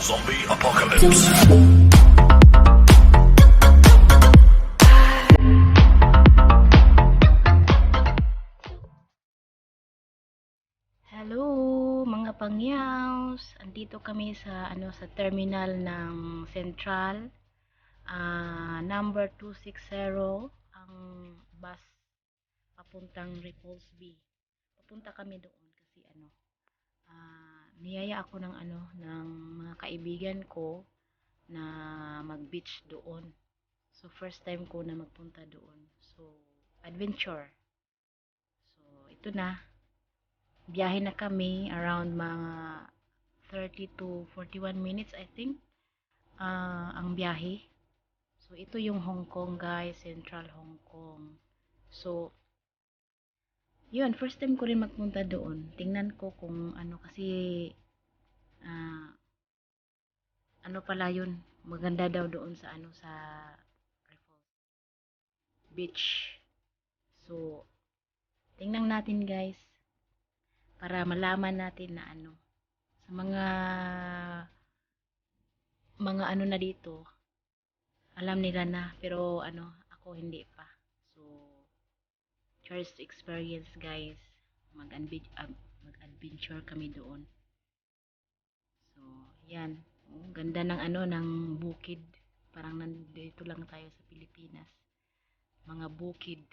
Zombie apocalypse. Hello mga pangyaws. Andito kami sa sa terminal ng Central. Number 260 ang bus papuntang Repulse B. Papunta kami doon kasi niyaya ako ng ng mga kaibigan ko na mag-beach doon. So first time ko na magpunta doon. So adventure. So ito na. Biyahe na kami around mga 30 to 41 minutes I think ang biyahe. So ito yung Hong Kong guys, Central Hong Kong. So yun, first time ko rin magpunta doon. Tingnan ko kung kasi ah, ano pala yun, maganda daw doon sa sa Raffles Beach. So tingnan natin guys para malaman natin na sa mga na dito, alam nila na pero ako hindi pa. So first experience guys, mag-adventure kami doon. So yan, ganda ng ng bukid, parang nandito lang tayo sa Pilipinas, mga bukid,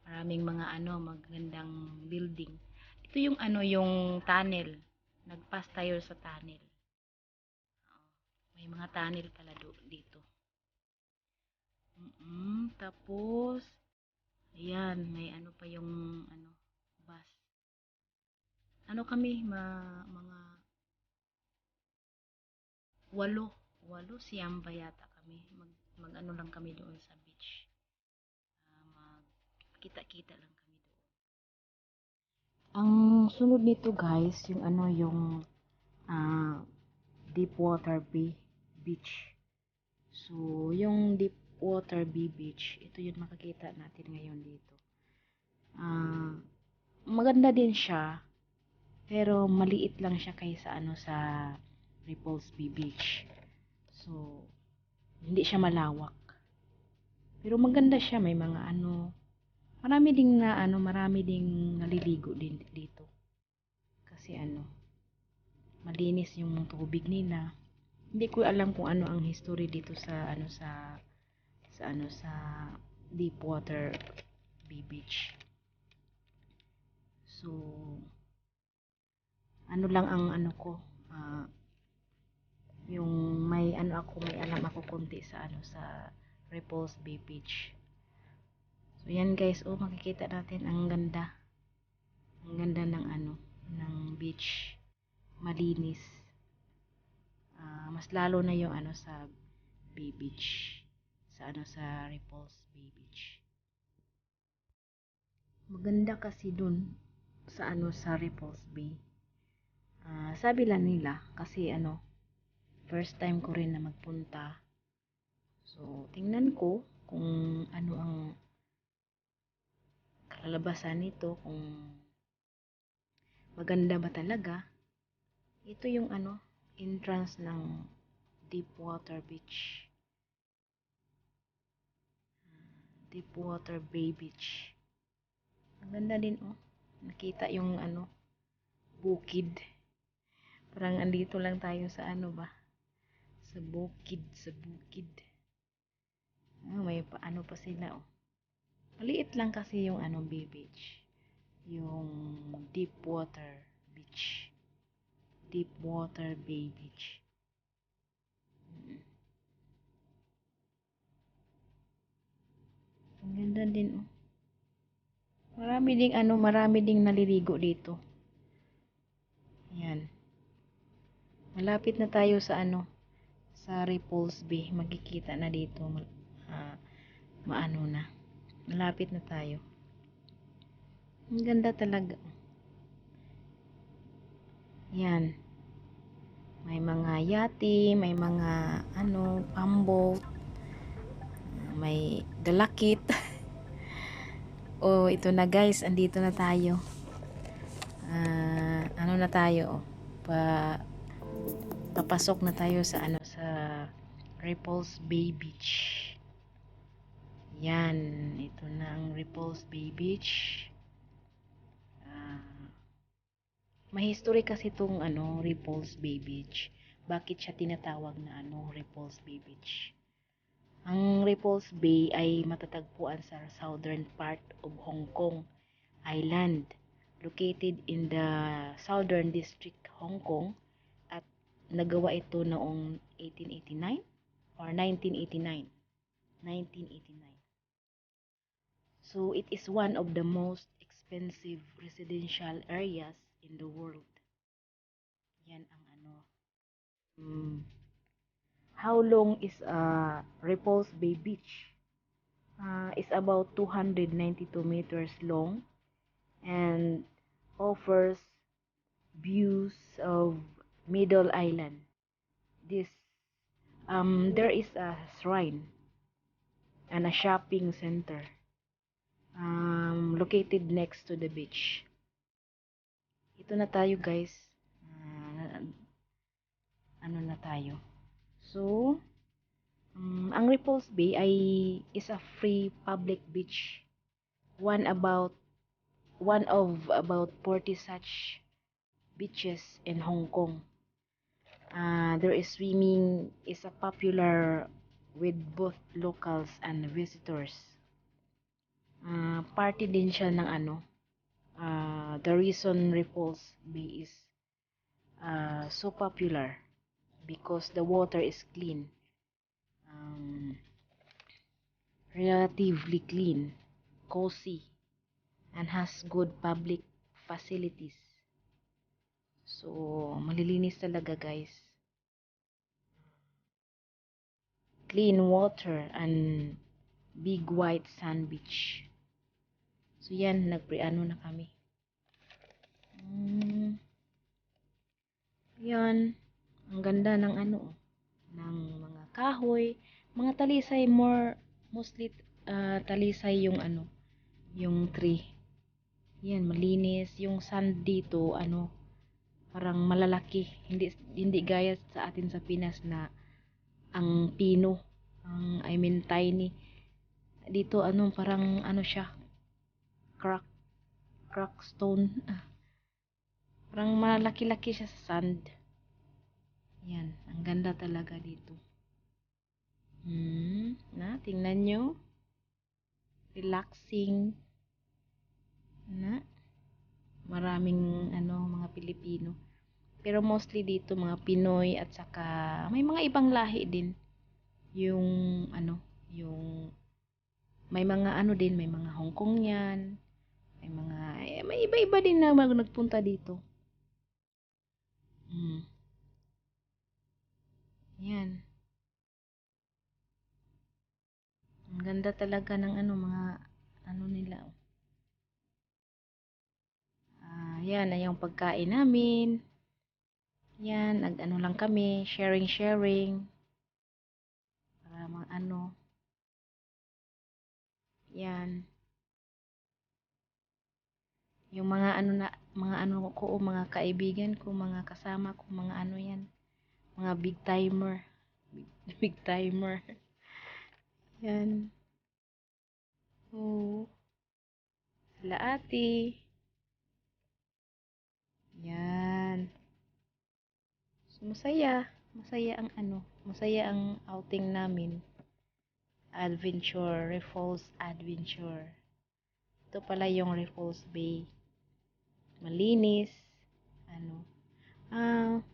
maraming mga magandang building. Ito yung yung tunnel, nagpass tayo sa tunnel. May mga tunnel pala dito. Tapos ayan, may pa yung bus. Kami mga walo, siyam ba yata kami. Mag lang kami doon sa beach. Magkita-kita lang kami doon. Ang sunod nito guys, yung yung Deepwater Bay Beach. So, yung Deepwater Bay Beach, ito yung makikita natin ngayon dito. Maganda din siya, pero maliit lang siya kaysa sa Repulse Bay Beach. So, hindi siya malawak. Pero maganda siya, may mga marami ding naliligo din dito. Kasi malinis yung tubig nila. Hindi ko alam kung ano ang history dito sa sa Deepwater Bay Beach. So, lang ang ko, yung may may alam ako konti sa sa Repulse Bay Beach. So yan guys, makikita natin ang ganda. Ang ganda ng ng beach. Malinis. Mas lalo na yung sa Bay Beach. Sa sa Repulse Bay Beach. Maganda kasi dun sa sa Repulse Bay. Sabi lang nila kasi first time ko rin na magpunta. So tingnan ko kung ano ang kalalabasan nito, kung maganda ba talaga. Ito yung entrance ng Deepwater Beach. Deepwater Bay Beach. Ang ganda din Nakita yung bukid. Parang andito lang tayo sa ba? Sa bukid, sa bukid. May pa pa sila Maliit lang kasi yung Bay Beach. Yung Deepwater Beach. Deepwater Bay Beach. Ang ganda din marami ding naliligo dito. Ayan. Malapit na tayo sa sa Repulse Bay. Magkikita na dito. Na. Malapit na tayo. Ang ganda talaga. Yan. May mga yate, may mga pamboat, may dalakit. Ito na guys, andito na tayo. Na tayo papasok na tayo sa sa Repulse Bay Beach. Yan, ito na ang Repulse Bay Beach. May history kasi itong Repulse Bay Beach. Bakit siya tinatawag na Repulse Bay Beach? Ang Repulse Bay ay matatagpuan sa southern part of Hong Kong Island, located in the Southern District, Hong Kong, at nagawa ito noong 1889 or 1989. 1989. So it is one of the most expensive residential areas in the world. Yan ang How long is Repulse Bay Beach? Is about 292 meters long and offers views of Middle Island. There is a shrine and a shopping center located next to the beach. Ito na tayo, guys. Ano na tayo? So, ang Repulse Bay is a free public beach. One of about 40 such beaches in Hong Kong. There is swimming is a popular with both locals and visitors. Party din siya ng the reason Repulse Bay is so popular because the water is clean, relatively clean, cozy, and has good public facilities. So, malilinis talaga, guys. Clean water and big white sand beach. So, yan, nagpreano na kami. Yan, ang ganda ng ng mga kahoy, mga talisay, mostly talisay yung yung tree. Yan, malinis. Yung sand dito, parang malalaki. Hindi gaya sa atin sa Pinas na ang pino. I mean, tiny. Dito, parang siya, crack stone. Parang malaki-laki siya sa sand. Yan, ang ganda talaga dito. Tingnan nyo. Relaxing. Maraming mga Pilipino. Pero mostly dito mga Pinoy at saka may mga ibang lahi din. Yung yung may mga din, may mga Hong Kongyan, may iba-iba din na nagpunta dito. Yan. Ang ganda talaga ng mga nila. Yan ay yung pagkain namin. Yan, lang kami, sharing. Para yan. Yung mga mga kaibigan ko, mga kasama ko, mga yan. Mga big timer. Big timer. Yan. Sila ate. Yan. So, masaya ang outing namin. Adventure, Repulse Adventure. Ito pala yung Repulse Bay. Malinis. Ang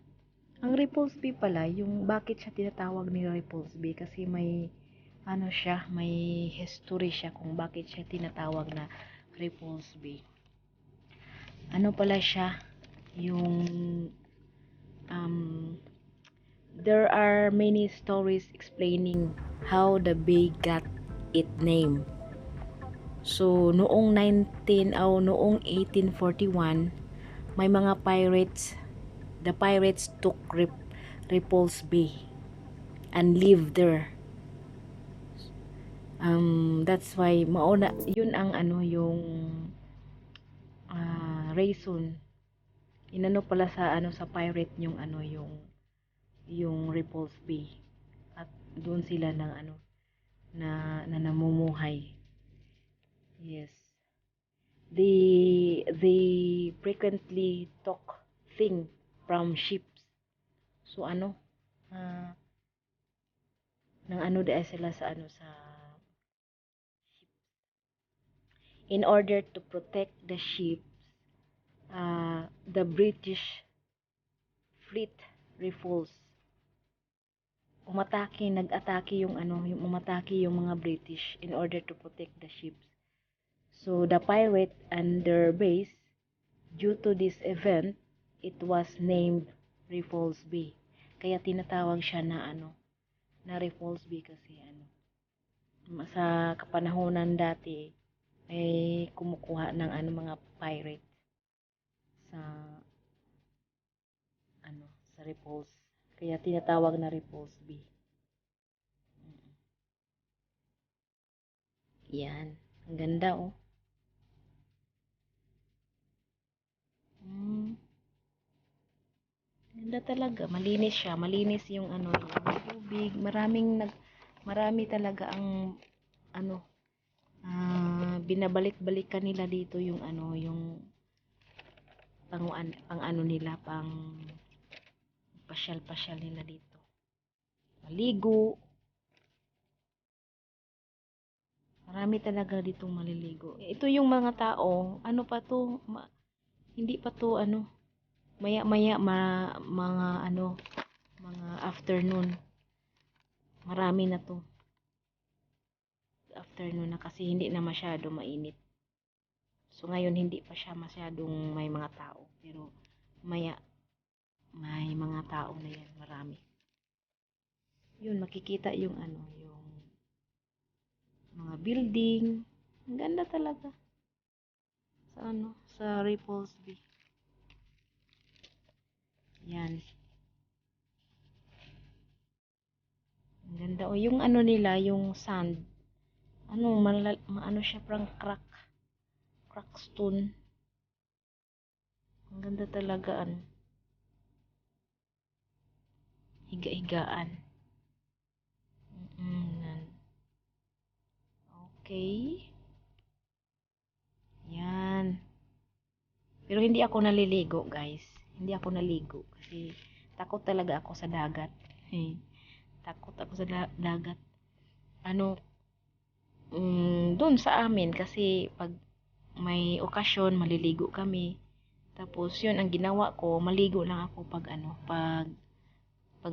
Repulse Bay pala, yung bakit siya tinatawag ni Repulse Bay kasi may may history siya kung bakit siya tinatawag na Repulse Bay. Pala siya, yung there are many stories explaining how the bay got its name. So, noong 1841, may mga pirates. The pirates took Repulse Bay and lived there. That's why yun ang yung reason. inano pala sa ano sa pirate yung ano yung Repulse Bay. At doon sila ng ano na namumuhay. Yes. They frequently took thing from ships. So ano nang ano dahil sila sa ano sa in order to protect the ships, the British fleet repulse nag-atake yung ano, yung umatake yung mga British in order to protect the ships. So the pirate and their base, due to this event, it was named Repulse Bay. Kaya tinatawag siya na ano, na Repulse Bay kasi ano, sa kapanahonan dati ay kumukuha ng ano mga pirate sa ano, sa Repulse. Kaya tinatawag na Repulse Bay. Yan. Ang ganda oh. Ganda talaga. Malinis siya. Malinis yung ano, yung tubig. Marami talaga ang ano, binabalik-balikan nila dito yung ano, yung pang ano nila, pang pasyal-pasyal nila dito. Maligo. Marami talaga ditong maliligo. Ito yung mga tao, ano pa to, hindi pa to ano, maya-maya mga ano, mga afternoon. Marami na to. Afternoon na kasi hindi na masyado mainit. So ngayon hindi pa siya masyadong may mga tao. Pero maya may mga tao na yan, marami. Yun, makikita yung ano, yung mga building. Ang ganda talaga. Sa ano, sa Repulse Bay. Yan. Ang ganda. O yung ano nila, yung sand. Ano, ano siya, parang crack stone. Ang ganda talaga, ano. Higa-higaan. Okay. Yan. Pero hindi ako naliligo, guys. Hindi ako naligo kasi takot talaga ako sa dagat. Takot ako sa dagat. Ano, doon sa amin kasi pag may okasyon, maliligo kami. Tapos yun ang ginawa ko, maligo lang ako pag ano, pag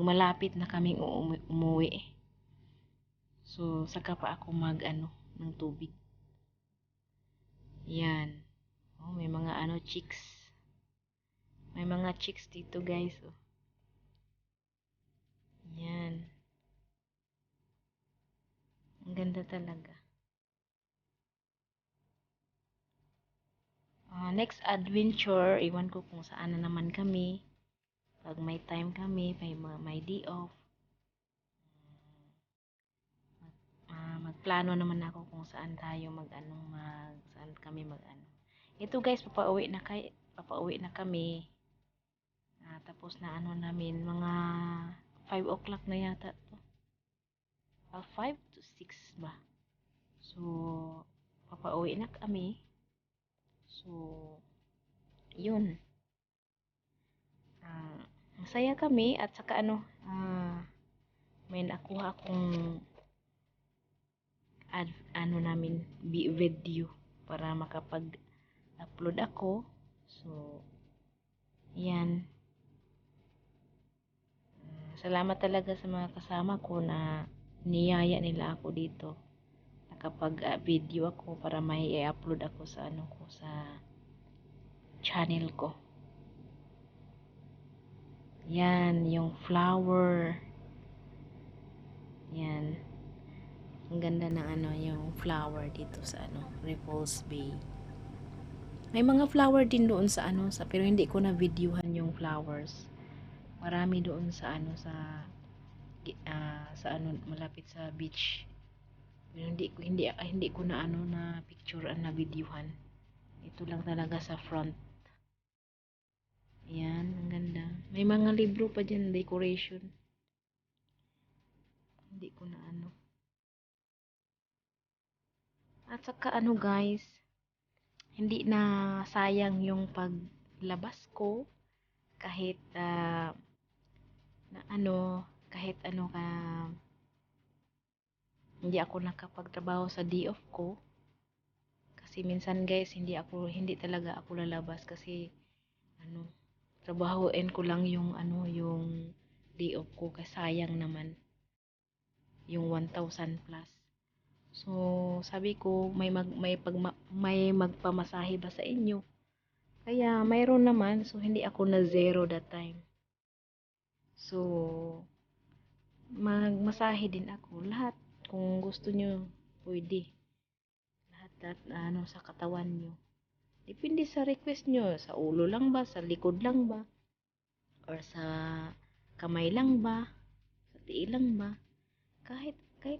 malapit na kaming umuwi. So saka pa ako mag ano ng tubig. Yan. Oh, may mga ano chicks. May mga chicks dito, guys. Oh. Yan. Ang ganda talaga. Next adventure, iwan ko kung saan na naman kami. Pag may time kami, may day off. Magplano naman ako kung saan tayo saan kami mag-ano. Ito guys, papauwi na kami. Tapos na ano namin, mga 5 o'clock na yata to. 5 to 6 ba? So, papauwi na kami. So, yun. Masaya kami at saka ano, may nakuha akong ano namin, video para makapag-upload ako. So, yan. Salamat talaga sa mga kasama ko na niyaya nila ako dito. Nakapag-video ako para may i-upload ako sa ano ko, sa channel ko. Yan, yung flower. Yan. Ang ganda ng ano, yung flower dito sa ano, Repulse Bay. May mga flower din doon sa ano, pero hindi ko na videohan yung flowers. Marami doon sa ano, sa ano, malapit sa beach. Pero hindi ko na ano na picture na videohan. Ito lang talaga sa front. Ayan, ang ganda. May mga libro pa dyan, decoration. Hindi ko na ano. At saka ano guys, hindi na sayang yung paglabas ko kahit na ano, kahit ano ka hindi ako nakapagtrabaho sa day off ko. Kasi minsan guys, hindi talaga ako lalabas kasi ano, trabahoin ko lang yung ano, yung day off ko kasi sayang naman yung 1,000 plus. So, sabi ko may magpamasahe ba sa inyo? Kaya mayroon naman, so hindi ako na zero that time. So, magmasahe din ako. Lahat, kung gusto nyo, pwede. Lahat at ano sa katawan nyo. Depende sa request nyo. Sa ulo lang ba? Sa likod lang ba? Or sa kamay lang ba? Sa tiil lang ba? Kahit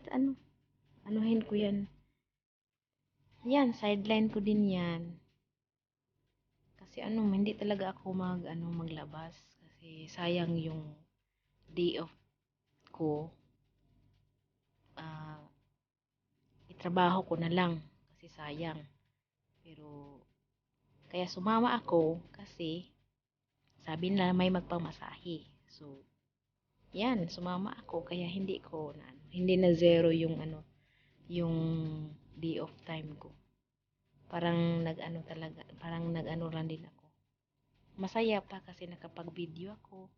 ano. Anuhin ko yan. Yan, sideline ko din yan. Kasi ano, hindi talaga ako maglabas. Kasi sayang yung day off ko. Ah, itrabaho ko na lang. Kasi sayang. Pero, kaya sumama ako kasi sabi nila may magpamasahe. So, yan, sumama ako kaya hindi na zero yung ano, yung day off time ko. Parang parang nag-ano lang din ako. Masaya pa kasi nakapag-video ako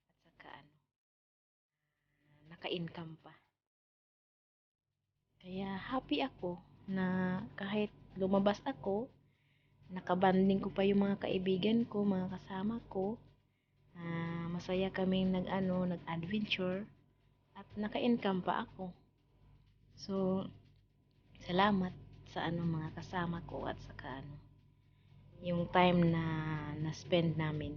at saka ano, naka-income pa. Kaya happy ako na kahit lumabas ako, nakabanding ko pa yung mga kaibigan ko, mga kasama ko. Masaya kaming nag-adventure at naka-income pa ako. So, salamat sa mga kasama ko at saka yung time na na-spend namin.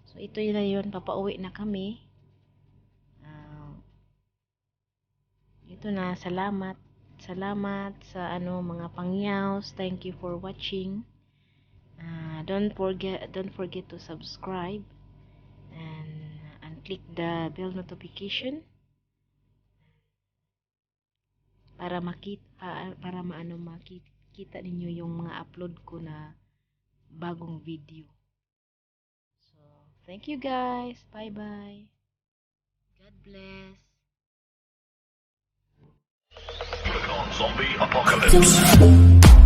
So, ito na yun, papauwi na kami. Ito na, salamat. Salamat sa mga pangyaws. Thank you for watching. Don't forget to subscribe and click the bell notification para makita ninyo yung mga upload ko na bagong video. So, thank you guys. Bye-bye. God bless. Zombie apocalypse.